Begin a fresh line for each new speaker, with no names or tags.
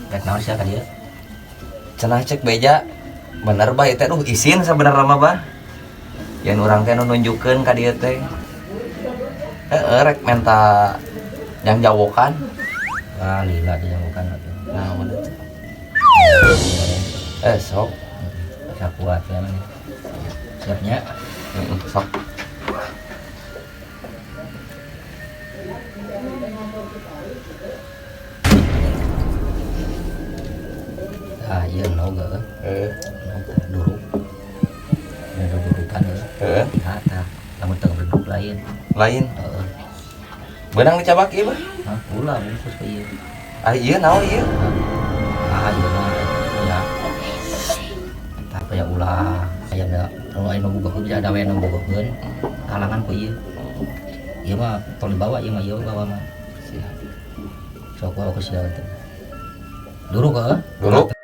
Rek naon sia ka dieu?
Cenah cek beja bener bah itu izin sebenarnya mah bah yang orang teh nunjukkeun ka dieu teh rek minta yang jawokan
Wah, lila dia bukan atuh.
nah bener sok
Bisa kuat ya mah. Siapnya.
sok
Ah, iya no geuh. Dulu. Ya dudukan ya. Tah, lamun teu duduk lain.
lain
Heeh.
benang dicabak ieu bah
Hah, ulah bungkus ke ieu.
ieu naon ieu
Ah, iya mah ya. Tah aya ulah. Aya da kalau aya nu bogoh bisa ada we nu bogohkeun. Halangan ku ieu. Ieu mah tong dibawa ieu mah ieu bawa mah. Siap. Sok bawa ke siapa teh. Dulu kah?
dulu